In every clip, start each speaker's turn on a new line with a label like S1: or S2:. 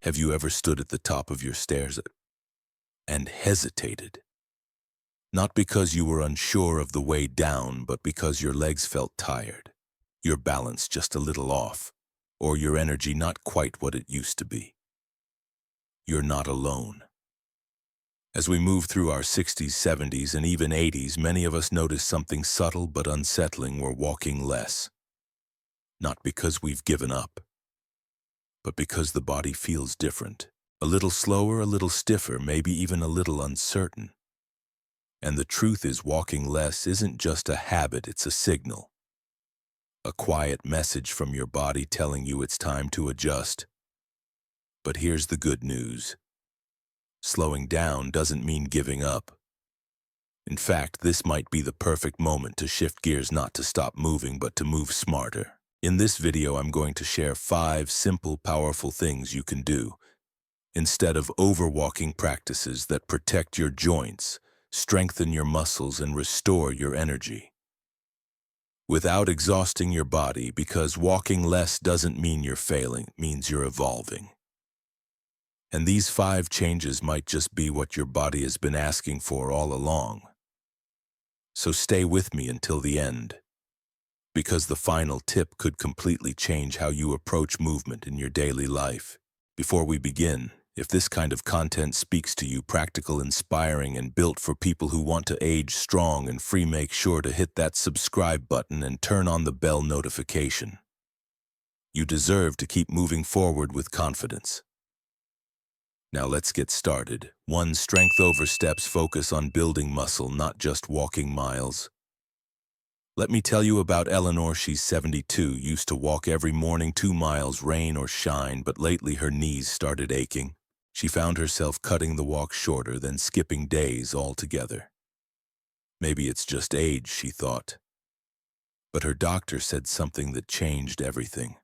S1: Have you ever stood at the top of your stairs and hesitated? Not because you were unsure of the way down, but because your legs felt tired, your balance just a little off, or your energy not quite what it used to be. You're not alone. As we move through our 60s, 70s, and even 80s, many of us notice something subtle but unsettling. We're walking less. Not because we've given up, but because the body feels different. A little slower, a little stiffer, maybe even a little uncertain. And the truth is, walking less isn't just a habit, it's a signal. A quiet message from your body telling you it's time to adjust. But here's the good news. Slowing down doesn't mean giving up. In fact, this might be the perfect moment to shift gears, not to stop moving, but to move smarter. In this video, I'm going to share 5 simple, powerful things you can do instead of overwalking practices that protect your joints, strengthen your muscles, and restore your energy without exhausting your body, because walking less doesn't mean you're failing, it means you're evolving. And these 5 changes might just be what your body has been asking for all along. So stay with me until the end, because the final tip could completely change how you approach movement in your daily life. Before we begin, if this kind of content speaks to you, practical, inspiring, and built for people who want to age strong and free, make sure to hit that subscribe button and turn on the bell notification. You deserve to keep moving forward with confidence. Now let's get started. 1. Strength over steps. Focus on building muscle, not just walking miles. Let me tell you about Eleanor. She's 72, used to walk every morning 2 miles, rain or shine, but lately her knees started aching. She found herself cutting the walk shorter, then skipping days altogether. Maybe it's just age, she thought. But her doctor said something that changed everything.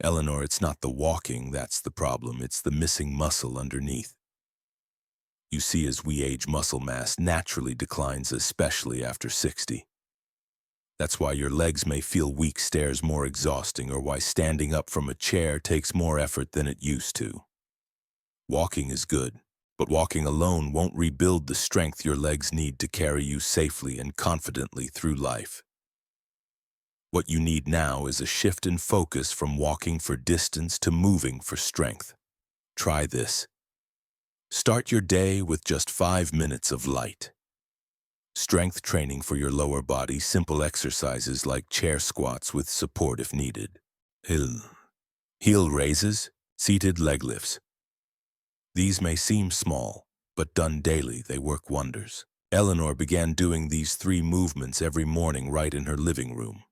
S1: Eleanor, it's not the walking that's the problem, it's the missing muscle underneath. You see, as we age, muscle mass naturally declines, especially after 60. That's why your legs may feel weak, stairs more exhausting, or why standing up from a chair takes more effort than it used to. Walking is good, but walking alone won't rebuild the strength your legs need to carry you safely and confidently through life. What you need now is a shift in focus from walking for distance to moving for strength. Try this. Start your day with just 5 minutes of light strength training for your lower body, simple exercises like chair squats with support if needed. Heel raises, seated leg lifts. These may seem small, but done daily, they work wonders. Eleanor began doing these 3 movements every morning right in her living room.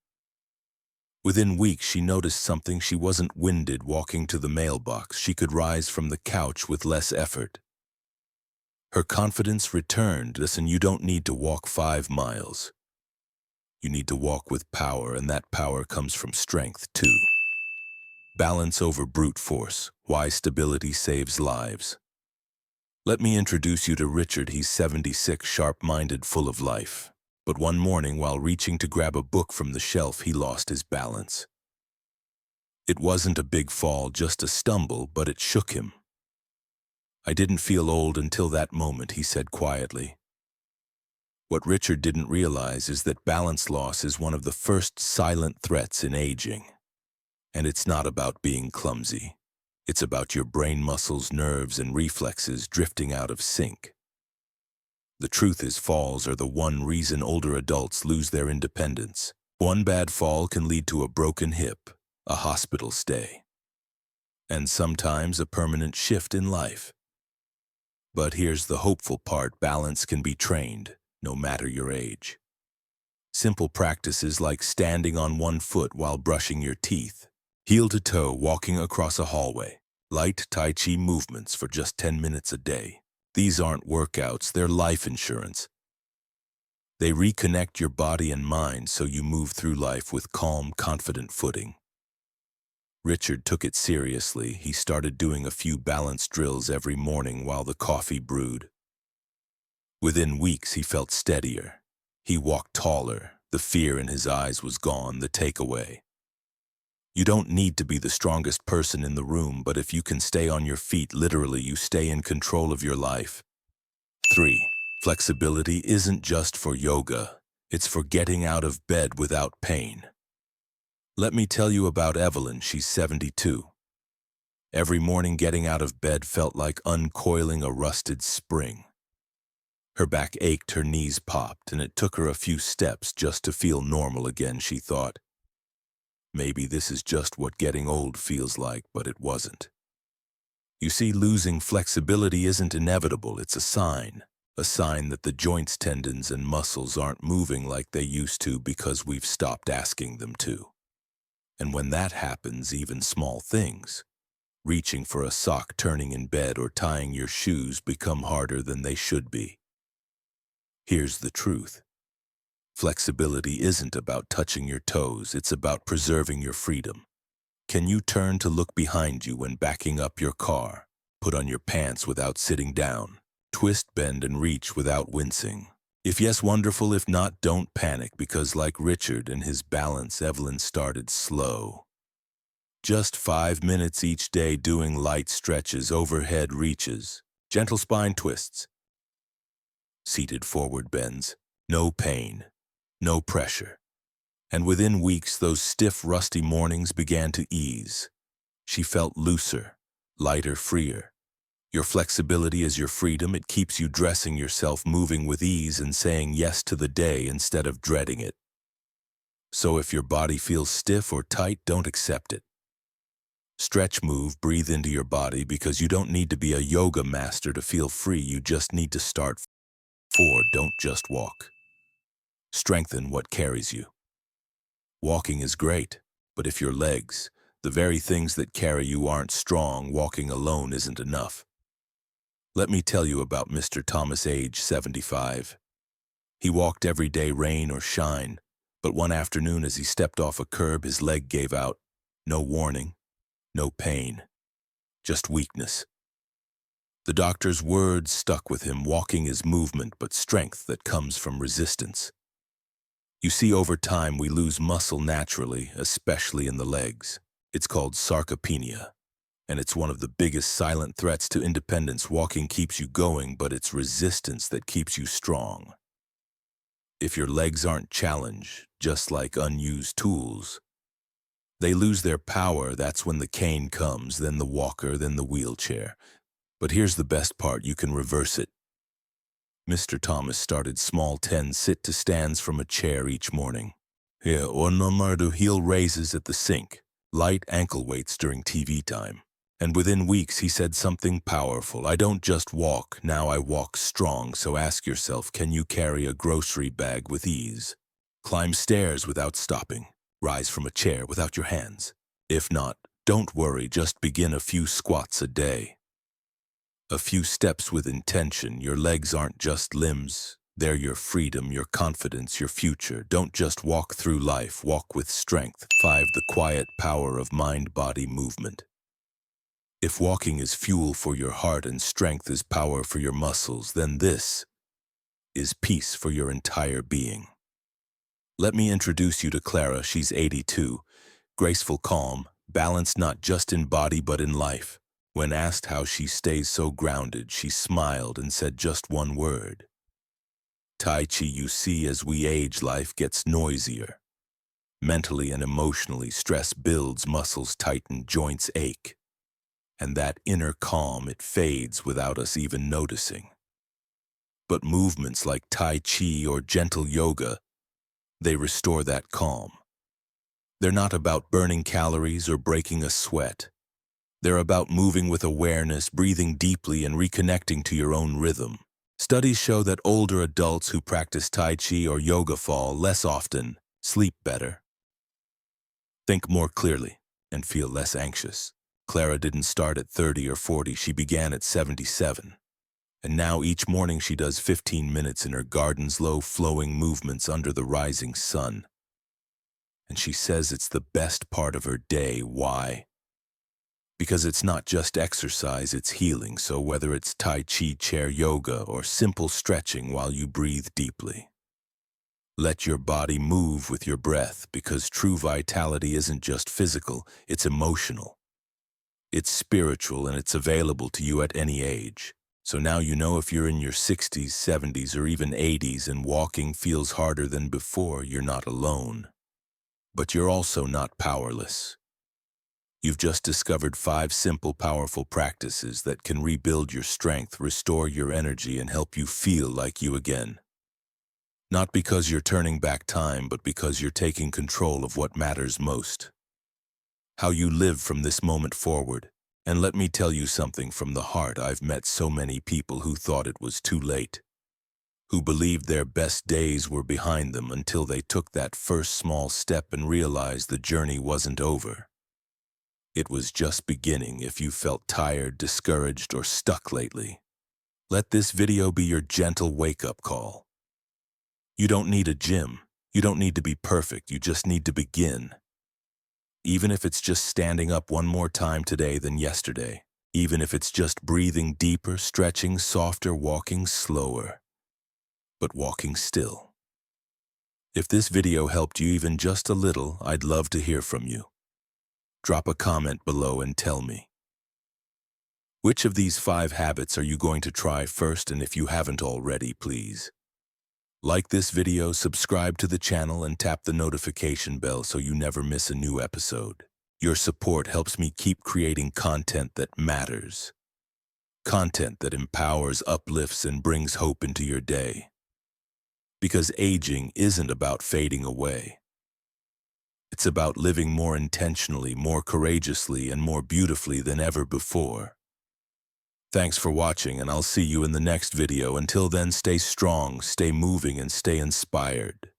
S1: Within weeks, she noticed something. She wasn't winded walking to the mailbox. She could rise from the couch with less effort. Her confidence returned. Listen, you don't need to walk 5 miles. You need to walk with power, and that power comes from strength, too. Balance over brute force. Why stability saves lives. Let me introduce you to Richard. He's 76, sharp-minded, full of life. But one morning, while reaching to grab a book from the shelf, he lost his balance. It wasn't a big fall, just a stumble, but it shook him. I didn't feel old until that moment, he said quietly. What Richard didn't realize is that balance loss is one of the first silent threats in aging. And it's not about being clumsy. It's about your brain muscles, nerves, and reflexes drifting out of sync. The truth is, falls are the one reason older adults lose their independence. One bad fall can lead to a broken hip, a hospital stay, and sometimes a permanent shift in life. But here's the hopeful part. Balance can be trained, no matter your age. Simple practices like standing on one foot while brushing your teeth, heel to toe walking across a hallway, light Tai Chi movements for just 10 minutes a day. These aren't workouts, they're life insurance. They reconnect your body and mind so you move through life with calm, confident footing. Richard took it seriously. He started doing a few balance drills every morning while the coffee brewed. Within weeks, he felt steadier. He walked taller. The fear in his eyes was gone, the takeaway. You don't need to be the strongest person in the room, but if you can stay on your feet, literally, you stay in control of your life. 3. Flexibility isn't just for yoga. It's for getting out of bed without pain. Let me tell you about Evelyn. She's 72. Every morning getting out of bed felt like uncoiling a rusted spring. Her back ached, her knees popped, and it took her a few steps just to feel normal again, she thought. Maybe this is just what getting old feels like, but it wasn't. You see, losing flexibility isn't inevitable, it's a sign that the joints, tendons, and muscles aren't moving like they used to because we've stopped asking them to. And when that happens, even small things, reaching for a sock, turning in bed, or tying your shoes, become harder than they should be. Here's the truth. Flexibility isn't about touching your toes, it's about preserving your freedom. Can you turn to look behind you when backing up your car? Put on your pants without sitting down? Twist, bend, and reach without wincing? If yes, wonderful. If not, don't panic, because like Richard and his balance, Evelyn started slow. Just 5 minutes each day doing light stretches, overhead reaches, gentle spine twists, seated forward bends. No pain, no pressure. And within weeks, those stiff, rusty mornings began to ease. She felt looser, lighter, freer. Your flexibility is your freedom. It keeps you dressing yourself, moving with ease, and saying yes to the day instead of dreading it. So if your body feels stiff or tight, don't accept it. Stretch, move, breathe into your body, because you don't need to be a yoga master to feel free. You just need to start. 4. Don't just walk. Strengthen what carries you. Walking is great, but if your legs, the very things that carry you, aren't strong, walking alone isn't enough. Let me tell you about Mr. Thomas, age 75. He walked every day, rain or shine, but one afternoon as he stepped off a curb, his leg gave out. No warning, no pain, just weakness. The doctor's words stuck with him. Walking is movement, but strength that comes from resistance. You see, over time we lose muscle naturally, especially in the legs. It's called sarcopenia, and it's one of the biggest silent threats to independence. Walking keeps you going, but it's resistance that keeps you strong. If your legs aren't challenged, just like unused tools, they lose their power. That's when the cane comes, then the walker, then the wheelchair. But here's the best part, you can reverse it. Mr. Thomas started small, 10 sit-to-stands from a chair each morning. Here, or no do heel raises at the sink, light ankle weights during TV time. And within weeks he said something powerful. I don't just walk, now I walk strong. So ask yourself, can you carry a grocery bag with ease? Climb stairs without stopping? Rise from a chair without your hands? If not, don't worry, just begin a few squats a day. A few steps with intention. Your legs aren't just limbs. They're your freedom, your confidence, your future. Don't just walk through life, walk with strength. 5. The quiet power of mind-body movement. If walking is fuel for your heart and strength is power for your muscles, then this is peace for your entire being. Let me introduce you to Clara. She's 82, graceful, calm, balanced not just in body but in life. When asked how she stays so grounded, she smiled and said just one word: Tai Chi. You see, as we age, life gets noisier. Mentally and emotionally, stress builds, muscles tighten, joints ache. And that inner calm, it fades without us even noticing. But movements like Tai Chi or gentle yoga, they restore that calm. They're not about burning calories or breaking a sweat. They're about moving with awareness, breathing deeply, and reconnecting to your own rhythm. Studies show that older adults who practice Tai Chi or yoga fall less often, sleep better, think more clearly, and feel less anxious. Clara didn't start at 30 or 40, she began at 77. And now each morning she does 15 minutes in her garden's low flowing movements under the rising sun. And she says it's the best part of her day. Why? Because it's not just exercise, it's healing. So whether it's Tai Chi, chair yoga, or simple stretching while you breathe deeply, Let your body move with your breath, because true vitality isn't just physical, it's emotional. It's spiritual, and it's available to you at any age. So now you know, if you're in your 60s, 70s, or even 80s and walking feels harder than before, you're not alone. But you're also not powerless. You've just discovered 5 simple, powerful practices that can rebuild your strength, restore your energy, and help you feel like you again. Not because you're turning back time, but because you're taking control of what matters most. How you live from this moment forward. And let me tell you something from the heart. I've met so many people who thought it was too late, who believed their best days were behind them until they took that first small step and realized the journey wasn't over. It was just beginning. If you felt tired, discouraged, or stuck lately, let this video be your gentle wake-up call. You don't need a gym. You don't need to be perfect. You just need to begin. Even if it's just standing up one more time today than yesterday. Even if it's just breathing deeper, stretching softer, walking slower, but walking still. If this video helped you even just a little, I'd love to hear from you. Drop a comment below and tell me. Which of these 5 habits are you going to try first? And if you haven't already, please like this video, subscribe to the channel, and tap the notification bell so you never miss a new episode. Your support helps me keep creating content that matters. Content that empowers, uplifts, and brings hope into your day. Because aging isn't about fading away. It's about living more intentionally, more courageously, and more beautifully than ever before. Thanks for watching, and I'll see you in the next video. Until then, stay strong, stay moving, and stay inspired.